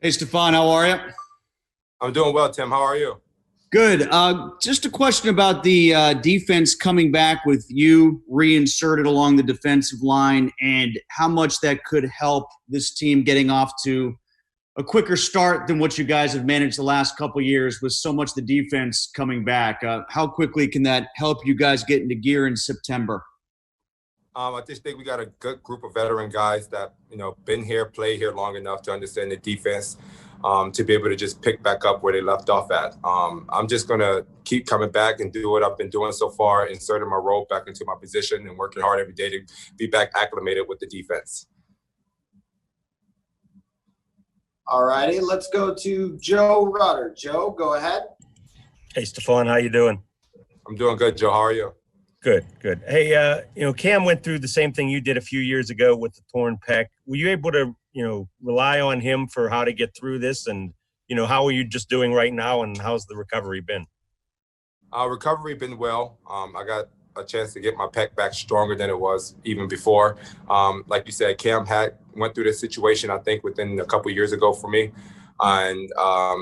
Hey, Stephon, how are you? I'm doing well, Tim. How are you? Good. Just a question about the defense coming back with you reinserted along the defensive line and how much that could help this team getting off to a quicker start than what you guys have managed the last couple of years with so much the defense coming back. How quickly can that help you guys get into gear in September? I just think we got a good group of veteran guys that, been here, played here long enough to understand the defense, to be able to just pick back up where they left off at. I'm just going to keep coming back and do what I've been doing so far, inserting my role back into my position and working hard every day to be back acclimated with the defense. All righty, let's go to Joe Rutter. Joe, go ahead. Hey, Stephon, how you doing? I'm doing good, Joe. How are you? Good. Hey, Cam went through the same thing you did a few years ago with the torn pec. Were you able to, rely on him for how to get through this? And, how are you just doing right now, and how's the recovery been? Recovery been well. I got a chance to get my pec back stronger than it was even before. Like you said, Cam went through this situation, I think, within a couple of years ago for me. And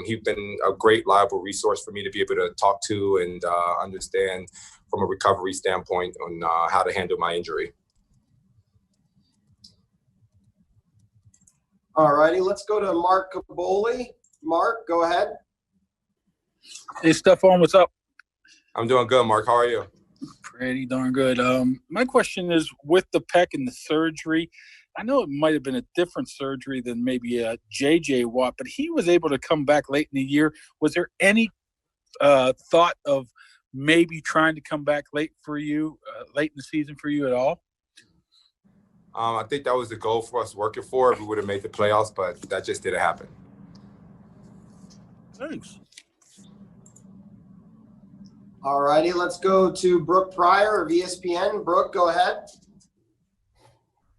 he's been a great, liable resource for me to be able to talk to and understand from a recovery standpoint on how to handle my injury. All righty, let's go to Mark Caboli. Mark, go ahead. Hey, Stephon, what's up? I'm doing good, Mark. How are you? Pretty darn good. My question is, with the pec and the surgery, I know it might have been a different surgery than maybe J.J. Watt, but he was able to come back late in the year. Was there any thought of maybe trying to come back late in the season for you at all? I think that was the goal for us working for if we would have made the playoffs, but that just didn't happen. Thanks. All righty, let's go to Brooke Pryor of ESPN. Brooke, go ahead.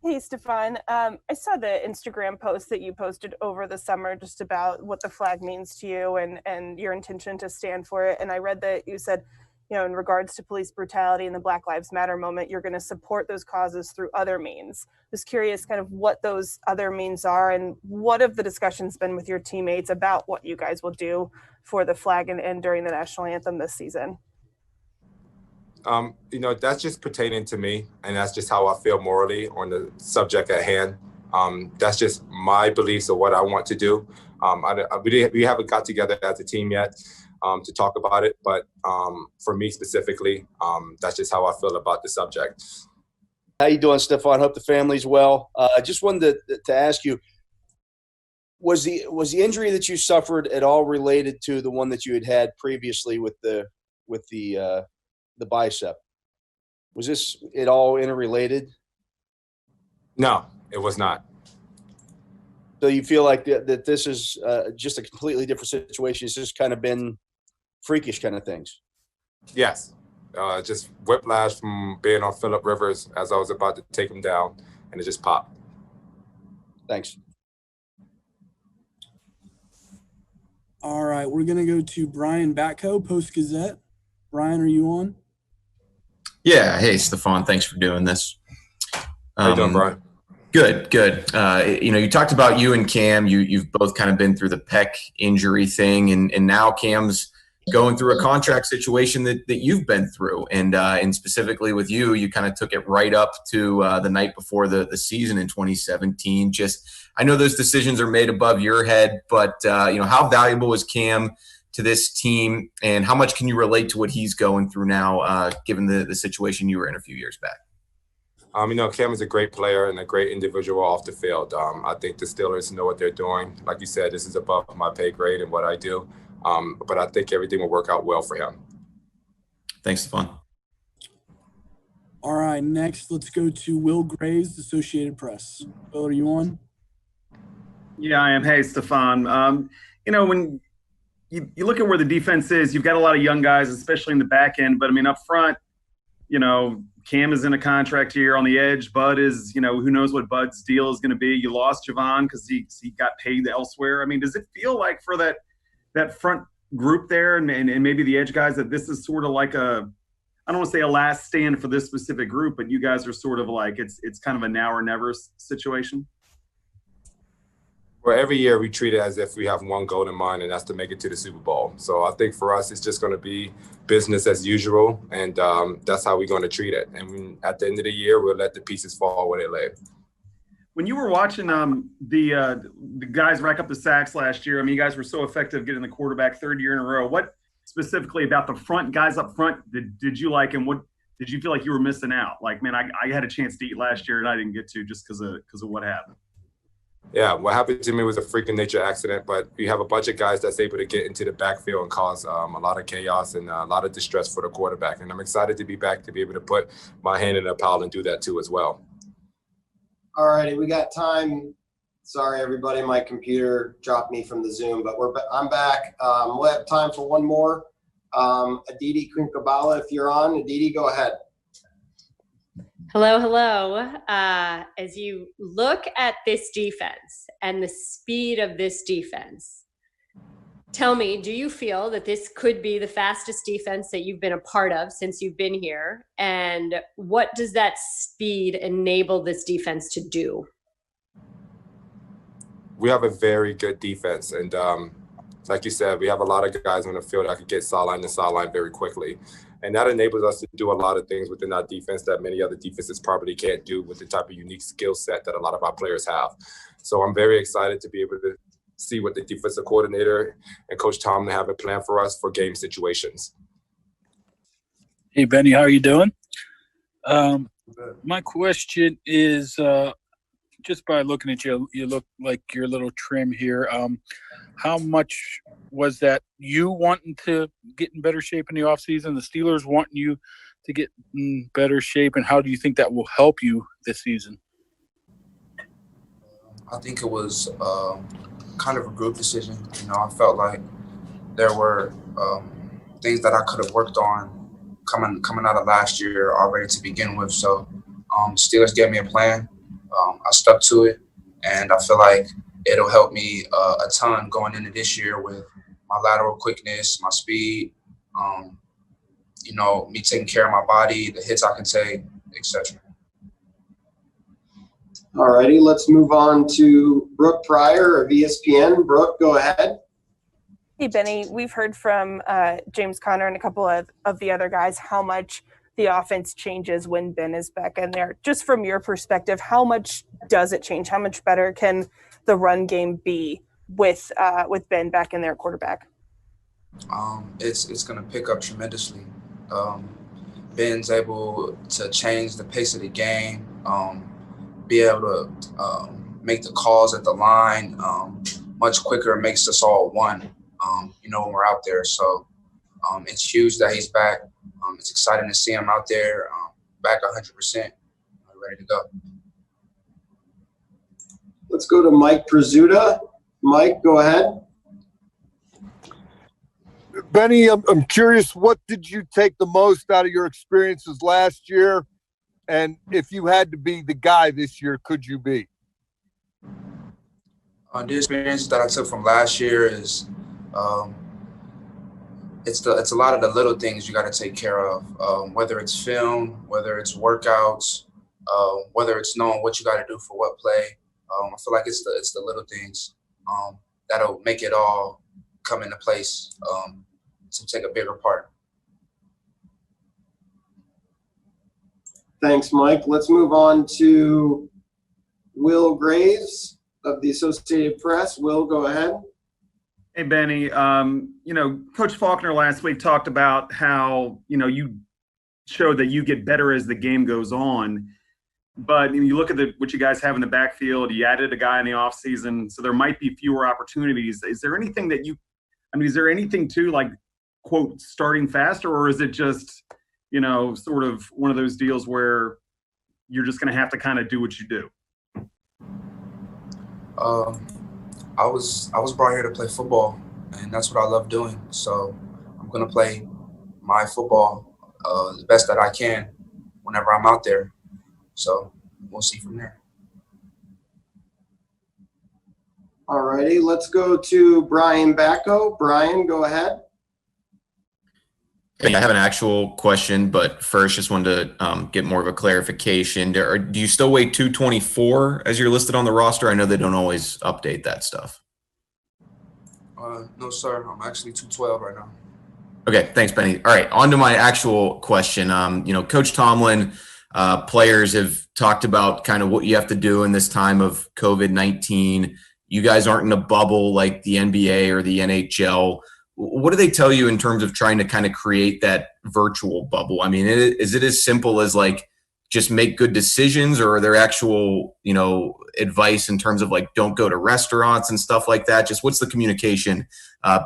Hey, Stephon. I saw the Instagram post that you posted over the summer just about what the flag means to you and your intention to stand for it. And I read that you said, in regards to police brutality and the Black Lives Matter moment, you're going to support those causes through other means. Just curious kind of what those other means are and what have the discussions been with your teammates about what you guys will do for the flag and during the national anthem this season? That's just pertaining to me, and that's just how I feel morally on the subject at hand. That's just my beliefs of what I want to do. We haven't got together as a team yet to talk about it, but for me specifically, that's just how I feel about the subject. How you doing, Stephon? Hope the family's well. I just wanted to ask you, was the injury that you suffered at all related to the one that you had previously with the bicep? Was this at all interrelated? No, it was not. So you feel like that this is just a completely different situation? It's just kind of been freakish kind of things? Yes. Just whiplash from being on Phillip Rivers as I was about to take him down, and it just popped. Thanks. All right, we're going to go to Brian Batko, Post-Gazette. Brian, are you on? Yeah. Hey, Stephon. Thanks for doing this. How you doing, Brian? Good. You talked about you and Cam. You've both kind of been through the pec injury thing, and now Cam's going through a contract situation that you've been through. And specifically with you, you kind of took it right up to the night before the season in 2017. Just, I know those decisions are made above your head, but how valuable is Cam to this team, and how much can you relate to what he's going through now, given the situation you were in a few years back? Cam is a great player and a great individual off the field. I think the Steelers know what they're doing. Like you said, this is above my pay grade and what I do. But I think everything will work out well for him. Thanks, Stephon. All right, next let's go to Will Graves, Associated Press. Will, are you on? Yeah, I am. Hey, Stephon. When you look at where the defense is, you've got a lot of young guys, especially in the back end. But, up front, Cam is in a contract year. On the edge, Bud is, who knows what Bud's deal is going to be. You lost Javon because he got paid elsewhere. Does it feel like for that front group there and maybe the edge guys that this is sort of like I don't want to say a last stand for this specific group, but you guys are sort of like it's kind of a now or never situation? Well, every year we treat it as if we have one goal in mind, and that's to make it to the Super Bowl. So I think for us, it's just going to be business as usual, and that's how we're going to treat it. And at the end of the year, we'll let the pieces fall where they lay. When you were watching the guys rack up the sacks last year, I mean, you guys were so effective getting the quarterback third year in a row. What specifically about the guys up front did you like, and what did you feel like you were missing out? Like, man, I had a chance to eat last year and I didn't get to just because of what happened. Yeah, what happened to me was a freak of nature accident, but we have a bunch of guys that's able to get into the backfield and cause a lot of chaos and a lot of distress for the quarterback. And I'm excited to be back to be able to put my hand in the pile and do that too as well. All righty, we got time. Sorry, everybody, my computer dropped me from the Zoom, but I'm back. We'll have time for one more. Aditi Kunkabala, if you're on. Aditi, go ahead. Hello. As you look at this defense and the speed of this defense, tell me, do you feel that this could be the fastest defense that you've been a part of since you've been here? And what does that speed enable this defense to do? We have a very good defense. And like you said, we have a lot of guys on the field that can get sideline to sideline very quickly. And that enables us to do a lot of things within our defense that many other defenses probably can't do with the type of unique skill set that a lot of our players have. So I'm very excited to be able to see what the defensive coordinator and Coach Tomlin have a plan for us for game situations. Hey, Benny, how are you doing? My question is, just by looking at you, you look like you're a little trim here. How much was that you wanting to get in better shape in the offseason, the Steelers wanting you to get in better shape, and how do you think that will help you this season? I think it was kind of a group decision. You know, I felt like there were things that I could have worked on coming out of last year already to begin with. So Steelers gave me a plan. I stuck to it, and I feel like it'll help me a ton going into this year with my lateral quickness, my speed, you know, me taking care of my body, the hits I can take, etc. All righty, let's move on to Brooke Pryor of ESPN. Brooke, go ahead. Hey, Benny, we've heard from James Conner and a couple of the other guys how much the offense changes when Ben is back in there. Just from your perspective, how much does it change? How much better can the run game be with Ben back in there, quarterback? It's going to pick up tremendously. Ben's able to change the pace of the game, be able to make the calls at the line much quicker. It makes us all one, you know, when we're out there. So it's huge that he's back. It's exciting to see him out there, back 100%, ready to go. Let's go to Mike Prisuta. Mike, go ahead. Benny, I'm curious, what did you take the most out of your experiences last year? And if you had to be the guy this year, could you be? The experiences that I took from last year is it's a lot of the little things you got to take care of, whether it's film, whether it's workouts, whether it's knowing what you got to do for what play. I feel like it's the little things that'll make it all come into place to take a bigger part. Thanks, Mike. Let's move on to Will Graves of the Associated Press. Will, go ahead. Hey, Benny, you know, Coach Faulkner last week talked about how, you know, you showed that you get better as the game goes on. But you look at what you guys have in the backfield, you added a guy in the offseason, so there might be fewer opportunities. Is there anything that is there anything to, like, quote, starting faster, or is it just, you know, sort of one of those deals where you're just going to have to kind of do what you do? I was brought here to play football, and that's what I love doing. So I'm going to play my football the best that I can whenever I'm out there. So we'll see from there. All righty, let's go to Brian Bacco. Brian, go ahead. Hey, I have an actual question, but first just wanted to get more of a clarification. Do you still weigh 224 as you're listed on the roster? I know they don't always update that stuff. No, sir. I'm actually 212 right now. Okay, thanks, Benny. All right, on to my actual question. Coach Tomlin, players have talked about kind of what you have to do in this time of COVID-19. You guys aren't in a bubble like the NBA or the NHL. What do they tell you in terms of trying to kind of create that virtual bubble? I mean, is it as simple as like just make good decisions, or are there actual, advice in terms of like don't go to restaurants and stuff like that? Just what's the communication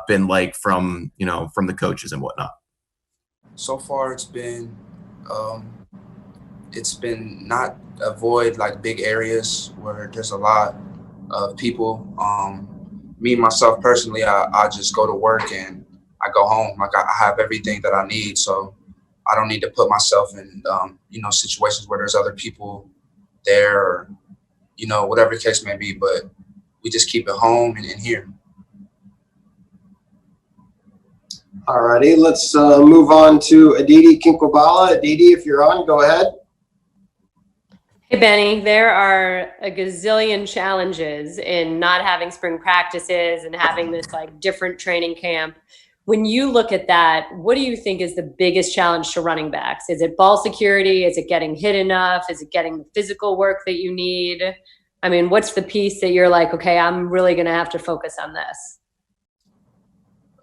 been like from the coaches and whatnot? So far, it's been not avoid like big areas where there's a lot of people. Me, myself personally, I just go to work and I go home. Like I have everything that I need. So I don't need to put myself in, situations where there's other people there or, whatever the case may be. But we just keep it home and in here. All righty, let's move on to Aditi Kinkobala. Aditi, if you're on, go ahead. Hey, Benny, there are a gazillion challenges in not having spring practices and having this like different training camp. When you look at that, what do you think is the biggest challenge to running backs? Is it ball security? Is it getting hit enough? Is it getting the physical work that you need? I mean, what's the piece that you're like, okay, I'm really going to have to focus on this?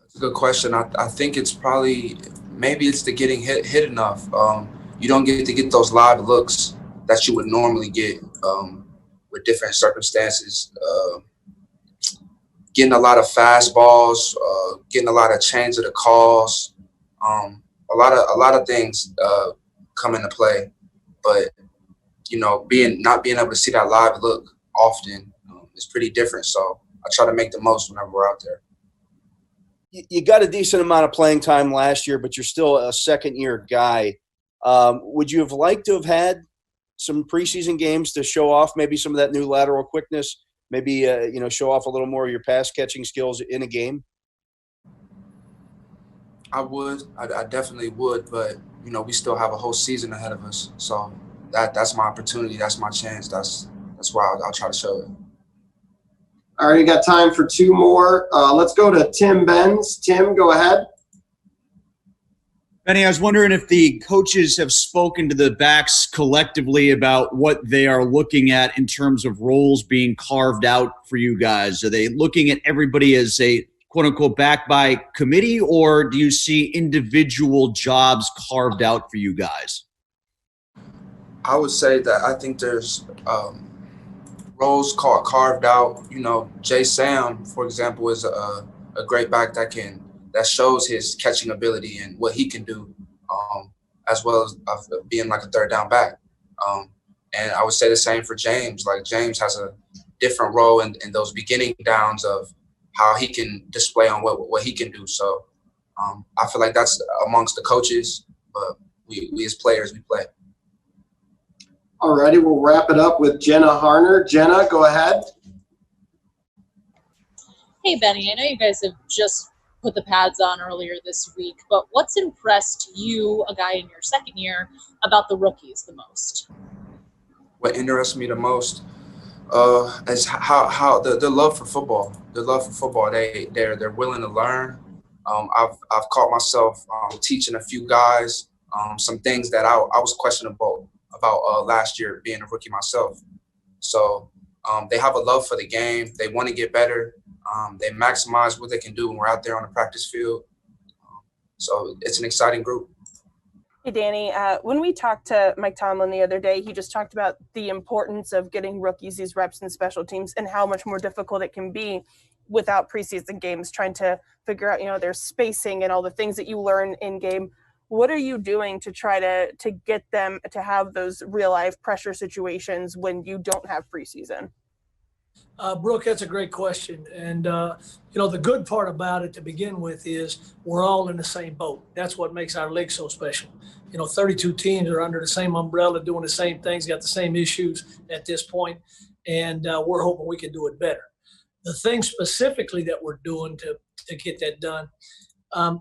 That's a good question. I think it's maybe it's the getting hit enough. You don't get to get those live looks that you would normally get with different circumstances. Getting a lot of fastballs, getting a lot of change of the calls, a lot of things come into play. But not being able to see that live look often is pretty different. So I try to make the most whenever we're out there. You got a decent amount of playing time last year, but you're still a second-year guy. Would you have liked to have had some preseason games to show off maybe some of that new lateral quickness? Maybe, show off a little more of your pass catching skills in a game? I would. I definitely would. But, we still have a whole season ahead of us. So that's my opportunity. That's my chance. That's why I'll try to show it. All right, you got time for two more. Let's go to Tim Benz. Tim, go ahead. Benny, I was wondering if the coaches have spoken to the backs collectively about what they are looking at in terms of roles being carved out for you guys. Are they looking at everybody as a quote-unquote back by committee, or do you see individual jobs carved out for you guys? I would say that I think there's roles carved out. Jay Sam, for example, is a great back that shows his catching ability and what he can do, as well as being like a third down back. And I would say the same for James. Like James has a different role in those beginning downs of how he can display on what he can do. So I feel like that's amongst the coaches, but we as players, we play. All righty, we'll wrap it up with Jenna Harner. Jenna, go ahead. Hey, Benny, I know you guys have just put the pads on earlier this week, but what's impressed you, a guy in your second year, about the rookies the most? What interests me the most is how the love for football. The love for football. They're willing to learn. I've caught myself teaching a few guys some things that I was questionable about last year being a rookie myself. So they have a love for the game. They want to get better. They maximize what they can do when we're out there on the practice field. So it's an exciting group. Hey, Danny, when we talked to Mike Tomlin the other day, he just talked about the importance of getting rookies these reps in special teams and how much more difficult it can be without preseason games, trying to figure out, their spacing and all the things that you learn in game. What are you doing to try to get them to have those real life pressure situations when you don't have preseason? Brooke, that's a great question. And, the good part about it to begin with is we're all in the same boat. That's what makes our league so special. 32 teams are under the same umbrella, doing the same things, got the same issues at this point, and we're hoping we can do it better. The thing specifically that we're doing to get that done,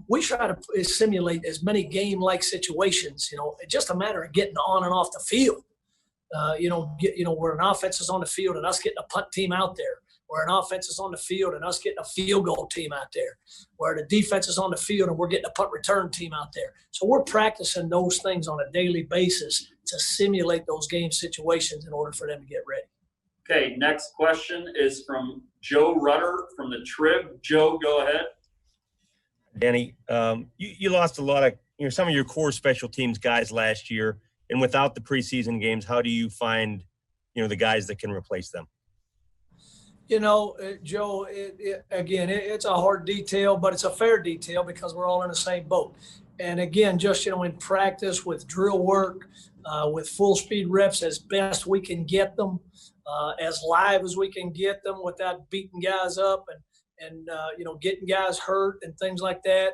we try to simulate as many game-like situations. It's just a matter of getting on and off the field. Where an offense is on the field and us getting a punt team out there, where an offense is on the field and us getting a field goal team out there, where the defense is on the field and we're getting a punt return team out there. So we're practicing those things on a daily basis to simulate those game situations in order for them to get ready. Okay, next question is from Joe Rutter from the Trib. Joe, go ahead. Danny, you lost a lot of some of your core special teams guys last year, and without the preseason games, how do you find the guys that can replace them? Joe, it's a hard detail, but it's a fair detail because we're all in the same boat. And again, just in practice with drill work, with full speed reps as best we can get them, as live as we can get them without beating guys up and getting guys hurt and things like that.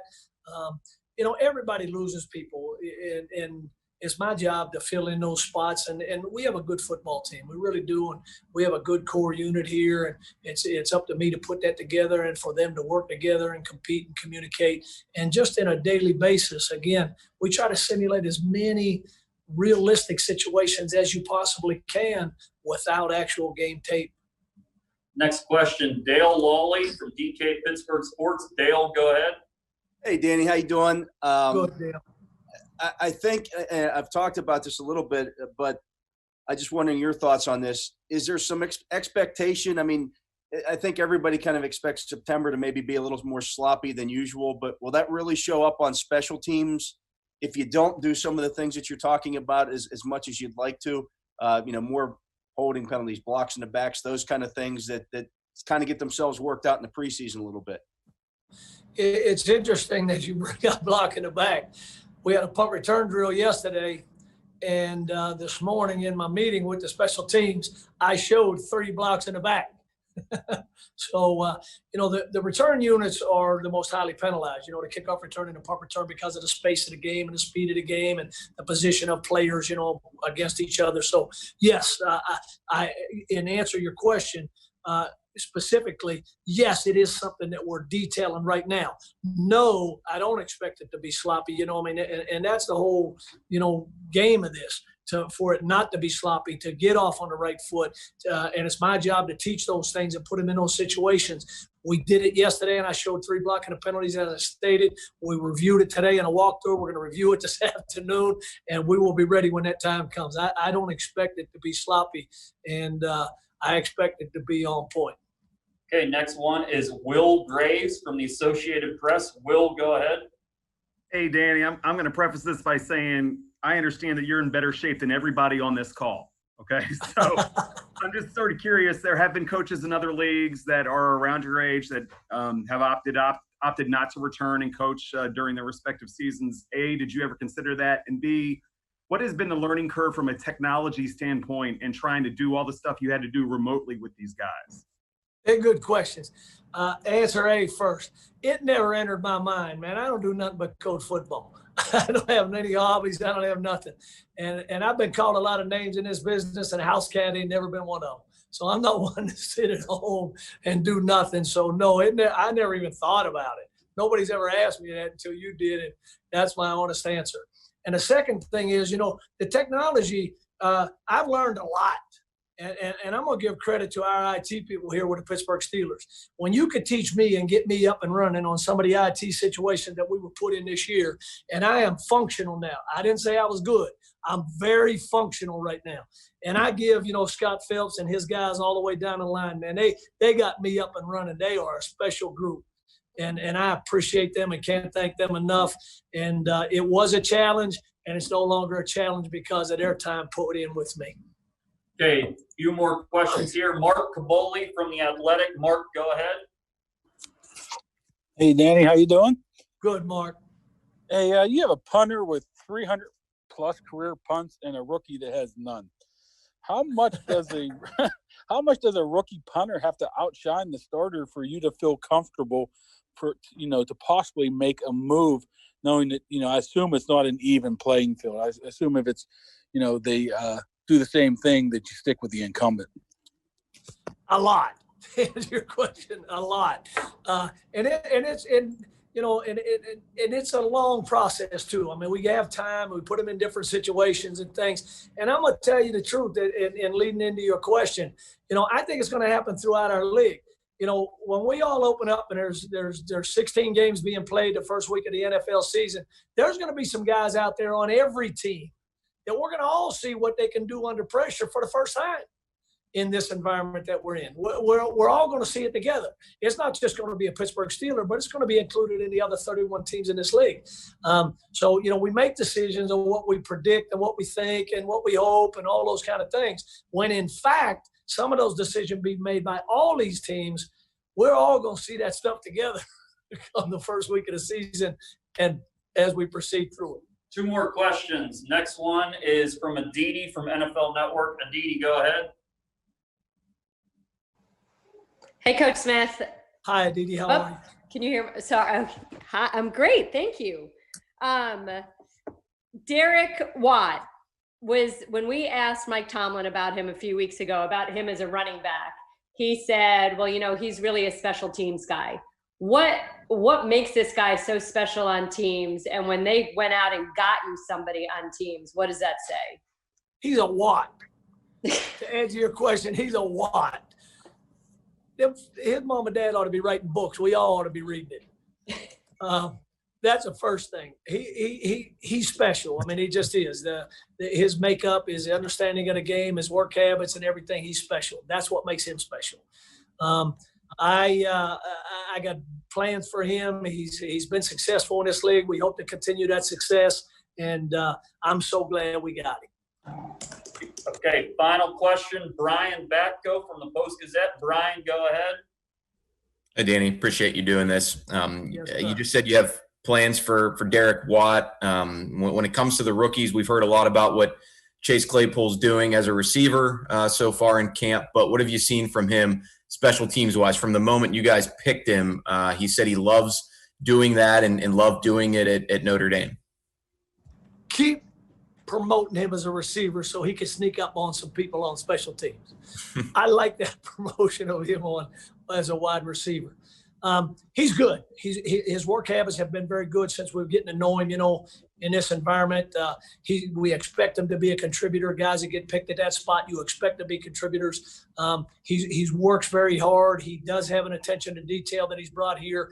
Everybody loses people, and it's my job to fill in those spots. And we have a good football team. We really do. And we have a good core unit here. And it's up to me to put that together and for them to work together and compete and communicate. And just in a daily basis, again, we try to simulate as many realistic situations as you possibly can without actual game tape. Next question, Dale Lawley from DK Pittsburgh Sports. Dale, go ahead. Hey, Danny, how you doing? Good, Dale. I think I've talked about this a little bit, but I just wondering your thoughts on this. Is there some expectation? I mean, I think everybody kind of expects September to maybe be a little more sloppy than usual, but will that really show up on special teams if you don't do some of the things that you're talking about as much as you'd like to? More holding penalties, blocks in the backs, those kind of things that kind of get themselves worked out in the preseason a little bit. It's interesting that you bring up block in the back. We had a punt return drill yesterday, and this morning in my meeting with the special teams, I showed 3 blocks in the back. So, the return units are the most highly penalized, the kickoff return and the punt return because of the space of the game and the speed of the game and the position of players, against each other. So, yes, I in answer to your question, specifically, yes, it is something that we're detailing right now. No, I don't expect it to be sloppy, and that's the whole, game of this, for it not to be sloppy, to get off on the right foot. And it's my job to teach those things and put them in those situations. We did it yesterday, and I showed 3 blocking of penalties, as I stated. We reviewed it today in a walkthrough. We're going to review it this afternoon, and we will be ready when that time comes. I don't expect it to be sloppy, and I expect it to be on point. Okay, next one is Will Graves from the Associated Press. Will, go ahead. Hey, Danny, I'm going to preface this by saying I understand that you're in better shape than everybody on this call, okay? So I'm just sort of curious. There have been coaches in other leagues that are around your age that have opted not to return and coach during their respective seasons. A, did you ever consider that? And B, what has been the learning curve from a technology standpoint in trying to do all the stuff you had to do remotely with these guys? Hey, good questions. Answer A first. It never entered my mind, man. I don't do nothing but coach football. I don't have any hobbies. I don't have nothing. And I've been called a lot of names in this business, and house cat ain't never been one of them. So I'm not one to sit at home and do nothing. So, no, I never even thought about it. Nobody's ever asked me that until you did, and that's my honest answer. And the second thing is, the technology, I've learned a lot. And I'm going to give credit to our IT people here with the Pittsburgh Steelers. When you could teach me and get me up and running on some of the IT situations that we were put in this year, and I am functional now. I didn't say I was good. I'm very functional right now. And I give, Scott Phelps and his guys all the way down the line, man, they got me up and running. They are a special group. And I appreciate them and can't thank them enough. And it was a challenge, and it's no longer a challenge because of their time put in with me. Okay, a few more questions here. Mark Caboli from The Athletic. Mark, go ahead. Hey, Danny, how you doing? Good, Mark. Hey, you have a punter with 300-plus career punts and a rookie that has none. How much does a rookie punter have to outshine the starter for you to feel comfortable to possibly make a move, knowing that, I assume it's not an even playing field. I assume if it's, they do the same thing that you stick with the incumbent. A lot. To answer your question, a lot. And you know, and it's a long process too. I mean, we have time, we put them in different situations and things. And I'm going to tell you the truth, and leading into your question, you know, I think it's going to happen throughout our league. You know, when we all open up and there's 16 games being played the first week of the NFL season, there's going to be some guys out there on every team that we're going to all see what they can do under pressure for the first time in this environment that we're in. We're all going to see it together. It's not just going to be a Pittsburgh Steeler, but it's going to be included in the other 31 teams in this league. So, you know, we make decisions on what we predict and what we think and what we hope and all those kind of things, when in fact, some of those decisions be made by all these teams. We're all going to see that stuff together on the first week of the season and as we proceed through it. 2 more questions. Next one is from Aditi from NFL Network. Aditi, go ahead. Hey, Coach Smith. Hi, Aditi. How are you? Can you hear me? Sorry. Hi, I'm great. Thank you. Derek Watt was, when we asked Mike Tomlin about him a few weeks ago, about him as a running back, he said, well, you know, he's really a special teams guy. What makes this guy so special on teams? And when they went out and got you somebody on teams, what does that say? He's a Watt. To answer your question, he's a Watt. His mom and dad ought to be writing books. We all ought to be reading it. That's the first thing. He's special. I mean, he just is. His makeup, his understanding of the game, his work habits, and everything. He's special. That's what makes him special. I got plans for him. He's been successful in this league. We hope to continue that success, and I'm so glad we got him. Okay, final question. Brian Batko from the Post-Gazette. Brian, go ahead. Hey, Danny, appreciate you doing this. Yes, you just said you have plans for Derek Watt. When it comes to the rookies, we've heard a lot about what Chase Claypool's doing as a receiver so far in camp, but what have you seen from him special teams-wise? From the moment you guys picked him, he said he loves doing that and loved doing it at Notre Dame. Keep promoting him as a receiver so he can sneak up on some people on special teams. I like that promotion of him on as a wide receiver. He's good. His work habits have been very good since we're getting to know him, you know, in this environment. We expect him to be a contributor. Guys that get picked at that spot, you expect to be contributors. He works very hard. He does have an attention to detail that he's brought here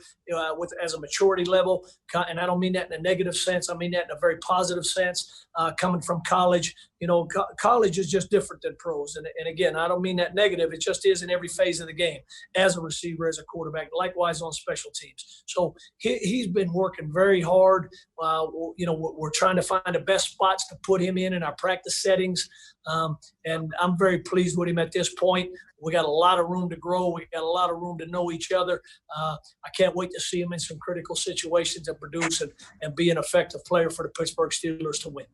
as a maturity level. And I don't mean that in a negative sense. I mean that in a very positive sense. Coming from college, you know, college is just different than pros. And again, I don't mean that negative. It just is in every phase of the game, as a receiver, as a quarterback, likewise on special teams. So he's been working very hard. You know, we're trying to find the best spots to put him in our practice settings. And I'm very pleased with him at this point. We got a lot of room to grow. We got a lot of room to know each other. I can't wait to see him in some critical situations and produce and be an effective player for the Pittsburgh Steelers to win.